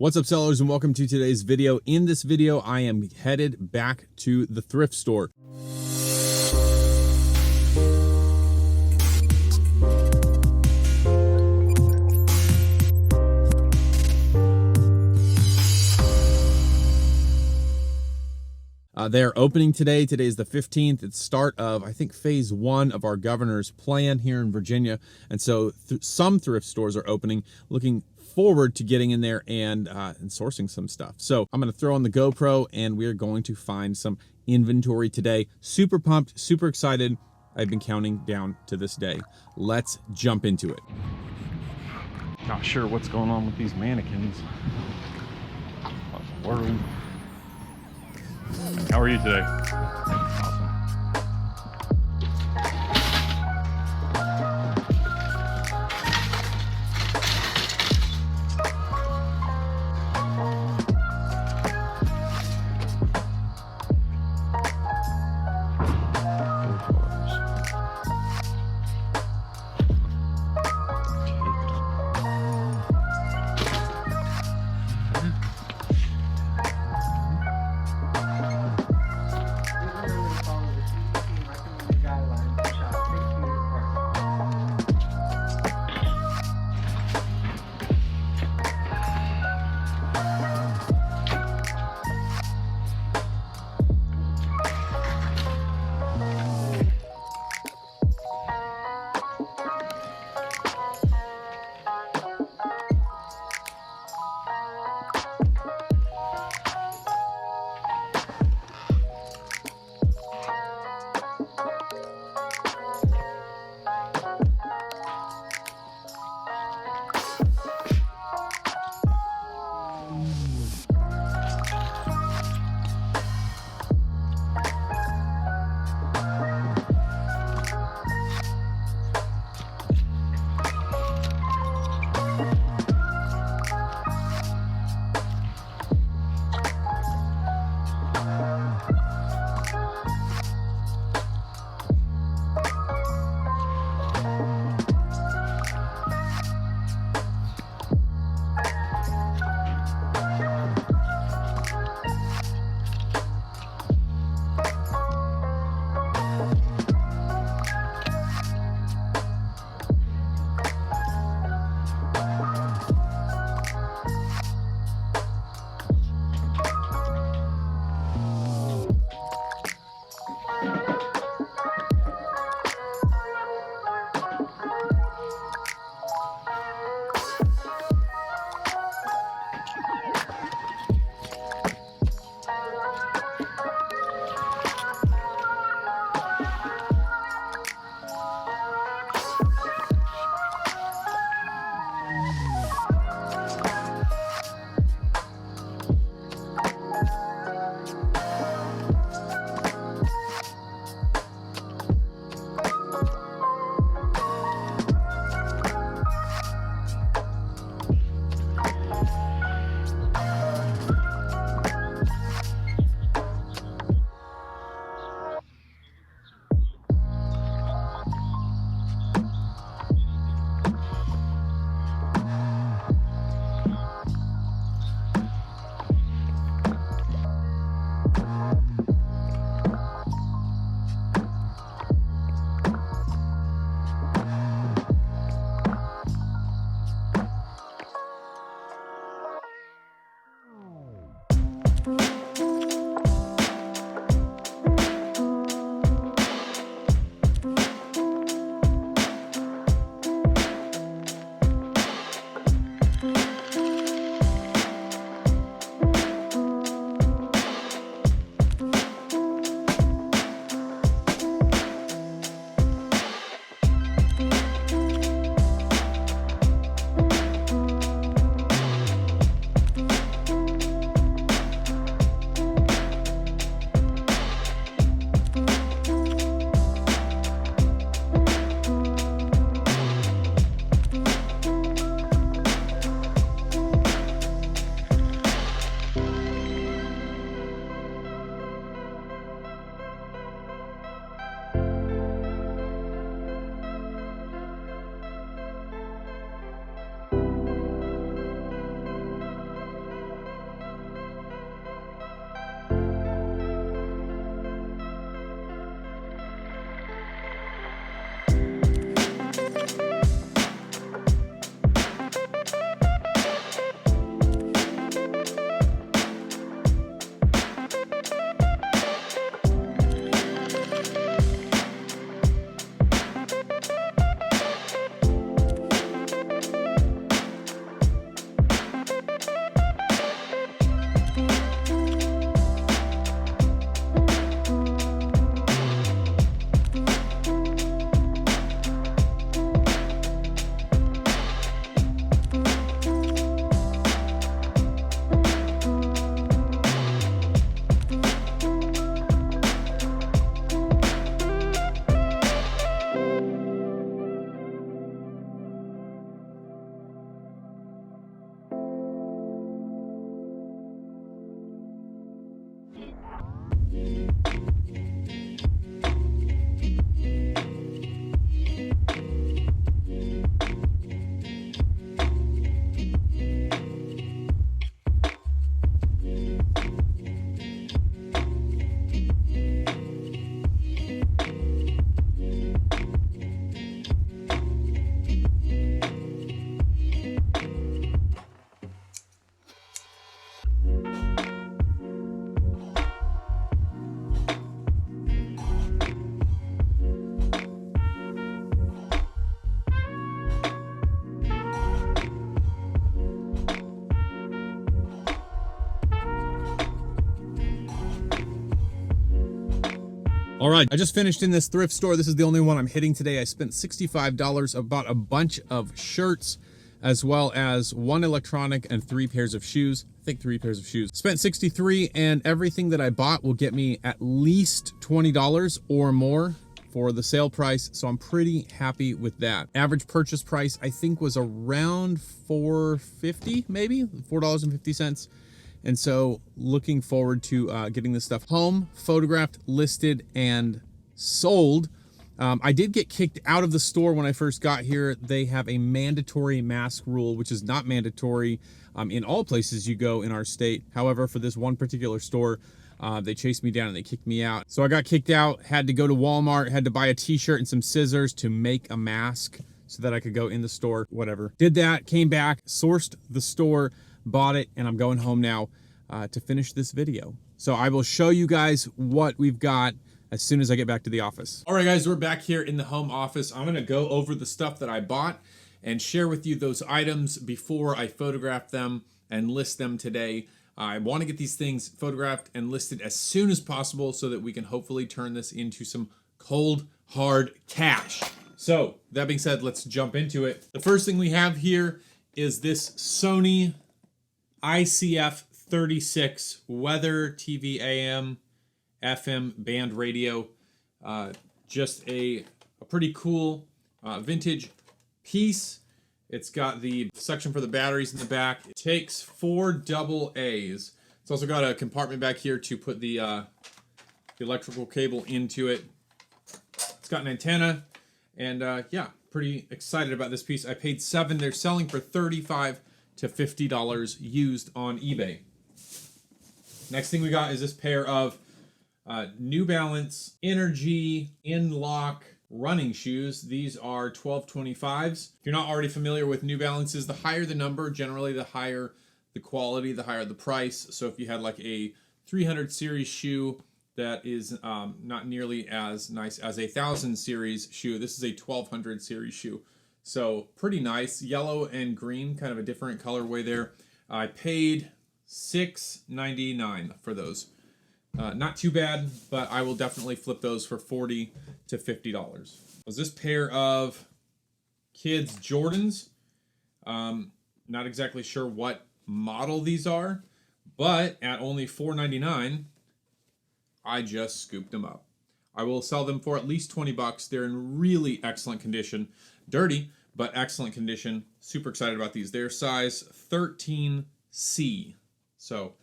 What's up, sellers, and welcome to today's video. In this video, I am headed back to the thrift store. They're opening today. Today is the 15th. It's start of, I think, phase 1 of our governor's plan here in Virginia. And so some thrift stores are opening. Looking forward to getting in there and sourcing some stuff. So I'm going to throw on the GoPro and we're going to find some inventory today. Super pumped, super excited. I've been counting down to this day. Let's jump into it. Not sure what's going on with these mannequins. What in the world? How are you today? Awesome. All right, I just finished in this thrift store. This is the only one I'm hitting today. I spent $65. I bought a bunch of shirts, as well as 1 electronic and 3 pairs of shoes. I think 3 pairs of shoes. Spent $63, and everything that I bought will get me at least $20 or more for the sale price, so I'm pretty happy with that. Average purchase price, I think, was around $4.50, maybe $4.50. And so looking forward to getting this stuff home, photographed, listed, and sold. I did get kicked out of the store when I first got here. They have a mandatory mask rule, which is not mandatory in all places you go in our state. However, for this one particular store, they chased me down and they kicked me out. So I got kicked out, had to go to Walmart, had to buy a t-shirt and some scissors to make a mask so that I could go in the store, whatever. Did that, came back, sourced the store, bought it, and I'm going home now to finish this video. So I will show you guys what we've got as soon as I get back to the office. All right, guys, we're back here in the home office. I'm gonna go over the stuff that I bought and share with you those items before I photograph them and list them today. I want to get these things photographed and listed as soon as possible so that we can hopefully turn this into some cold, hard cash. So that being said, let's jump into it. The first thing we have here is this Sony ICF 36 weather TV AM FM band radio. Just a pretty cool vintage piece. It's got the section for the batteries in the back. It takes 4 double A's. It's also got a compartment back here to put the electrical cable into it. It's got an antenna, and yeah, pretty excited about this piece. I paid $7. They're selling for $35 to $50 used on eBay. Next thing we got is this pair of New Balance Energy In-Lock running shoes. These are 1225s. If you're not already familiar with New Balances, the higher the number, generally the higher the quality, the higher the price. So if you had like a 300 series shoe that is not nearly as nice as a 1000 series shoe, this is a 1200 series shoe. So pretty nice. Yellow and green, kind of a different colorway there. I paid $6.99 for those. Not too bad, but I will definitely flip those for $40 to $50. Was this pair of kids Jordans? Not exactly sure what model these are, but at only $4.99, I just scooped them up. I will sell them for at least 20 bucks. They're in really excellent condition. Dirty, but excellent condition. Super excited about these. They're size 13C. So,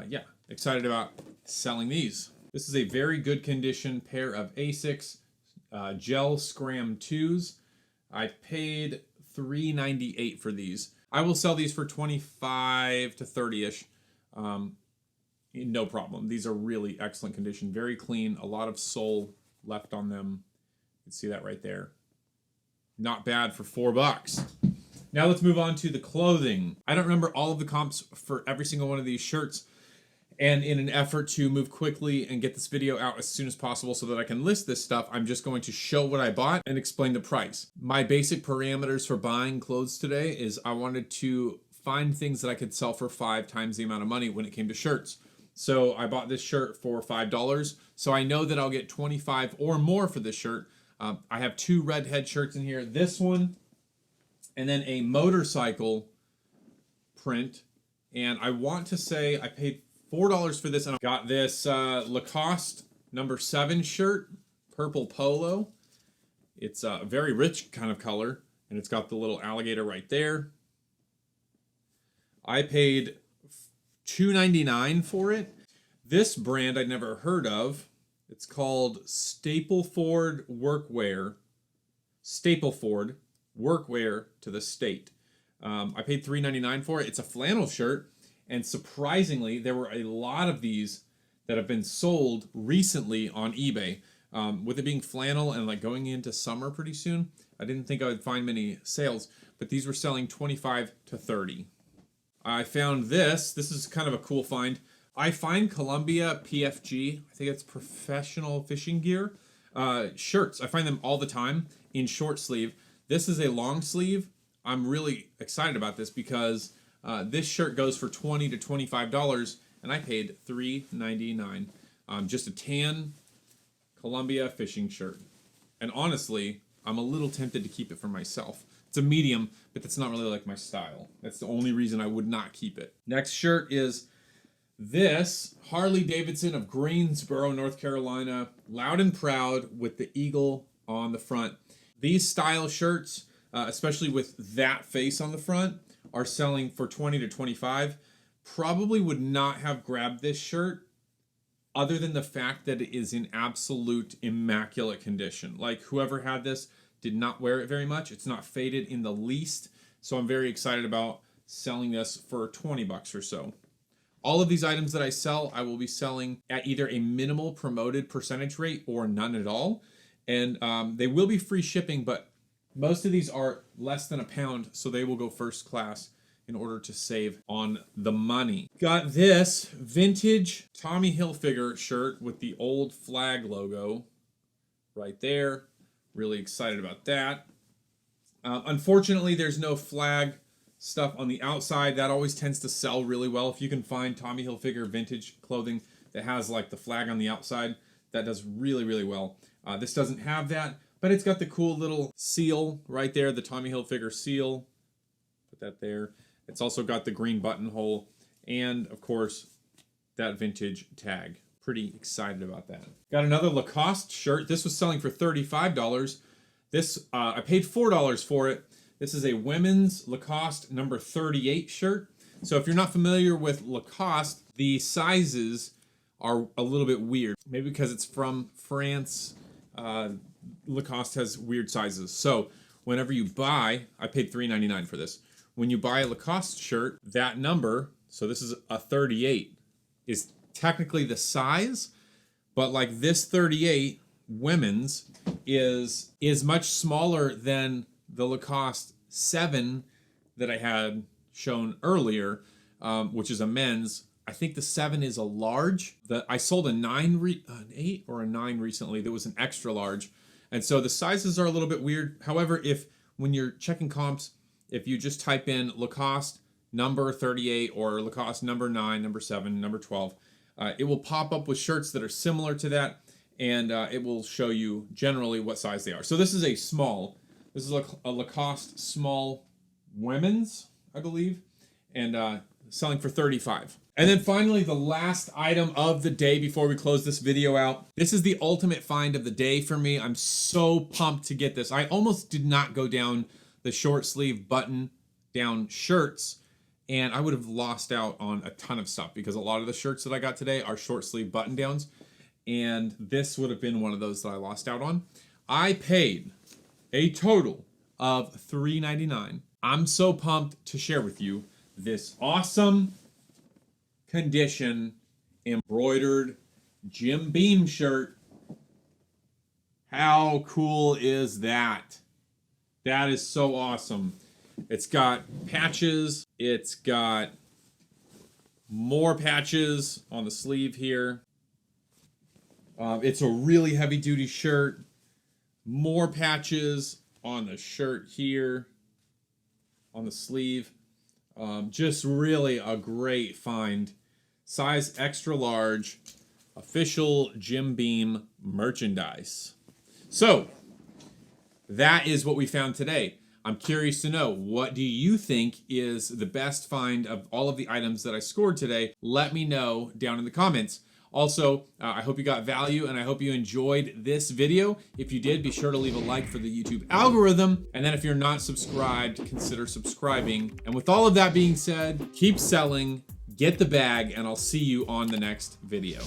yeah, excited about selling these. This is a very good condition pair of Asics gel Scram 2s. I paid $3.98 for these. I will sell these for 25 to 30-ish. No problem. These are really excellent condition. Very clean. A lot of sole left on them. You can see that right there. Not bad for $4. Now let's move on to the clothing. I don't remember all of the comps for every single one of these shirts. And in an effort to move quickly and get this video out as soon as possible so that I can list this stuff, I'm just going to show what I bought and explain the price. My basic parameters for buying clothes today is I wanted to find things that I could sell for 5 times the amount of money when it came to shirts. So I bought this shirt for $5. So I know that I'll get 25 or more for this shirt. I have 2 redhead shirts in here. This one, and then a motorcycle print. And I want to say I paid $4 for this, and I got this Lacoste number 7 shirt, purple polo. It's a very rich kind of color, and it's got the little alligator right there. I paid $2.99 for it. This brand I'd never heard of. It's called Stapleford Workwear. Stapleford Workwear to the State. I paid $3.99 for it. It's a flannel shirt. And surprisingly, there were a lot of these that have been sold recently on eBay. With it being flannel and like going into summer pretty soon, I didn't think I would find many sales, but these were selling 25 to 30. I found this. This is kind of a cool find. I find Columbia PFG, I think it's professional fishing gear, shirts. I find them all the time in short sleeve. This is a long sleeve. I'm really excited about this because this shirt goes for $20 to $25, and I paid $3.99. Just a tan Columbia fishing shirt. And honestly, I'm a little tempted to keep it for myself. It's a medium, but that's not really like my style. That's the only reason I would not keep it. Next shirt is this Harley Davidson of Greensboro, North Carolina. Loud and proud with the eagle on the front. These style shirts, especially with that face on the front, are selling for $20 to $25. Probably would not have grabbed this shirt other than the fact that it is in absolute immaculate condition. Like, whoever had this did not wear it very much. It's not faded in the least. So I'm very excited about selling this for 20 bucks or so. All of these items that I sell, I will be selling at either a minimal promoted percentage rate or none at all. And they will be free shipping, but most of these are less than £1, so they will go first class in order to save on the money. Got this vintage Tommy Hilfiger shirt with the old flag logo right there. Really excited about that. Unfortunately, there's no flag stuff on the outside. That always tends to sell really well. If you can find Tommy Hilfiger vintage clothing that has like the flag on the outside, that does really, really well. This doesn't have that, but it's got the cool little seal right there, the Tommy Hilfiger seal. Put that there. It's also got the green buttonhole and, of course, that vintage tag. Pretty excited about that. Got another Lacoste shirt. This was selling for $35. This, I paid $4 for it. This is a women's Lacoste number 38 shirt. So if you're not familiar with Lacoste, the sizes are a little bit weird. Maybe because it's from France, Lacoste has weird sizes. So whenever you buy, I paid $3.99 for this. When you buy a Lacoste shirt, that number, so this is a 38, is technically the size, but like this 38 women's is much smaller than the Lacoste 7 that I had shown earlier, which is a men's. I think the 7 is a large. I sold an 8 or a 9 recently that was an extra large, and so the sizes are a little bit weird. However, when you're checking comps, if you just type in Lacoste number 38 or Lacoste number 9, number 7, number 12, it will pop up with shirts that are similar to that, and it will show you generally what size they are. So this is a small. This is a Lacoste small women's, I believe, and selling for $35. And then finally, the last item of the day before we close this video out. This is the ultimate find of the day for me. I'm so pumped to get this. I almost did not go down the short sleeve button down shirts, and I would have lost out on a ton of stuff because a lot of the shirts that I got today are short sleeve button downs, and this would have been one of those that I lost out on. I paid a total of $3.99. I'm so pumped to share with you this awesome condition embroidered Jim Beam shirt. How cool is that? That is so awesome. It's got patches. It's got more patches on the sleeve here. It's a really heavy duty shirt. More patches on the shirt here, on the sleeve. Just really a great find. Size extra large, official Jim Beam merchandise. So that is what we found today. I'm curious to know, what do you think is the best find of all of the items that I scored today? Let me know down in the comments. Also, I hope you got value and I hope you enjoyed this video. If you did, be sure to leave a like for the YouTube algorithm. And then if you're not subscribed, consider subscribing. And with all of that being said, keep selling, get the bag, and I'll see you on the next video.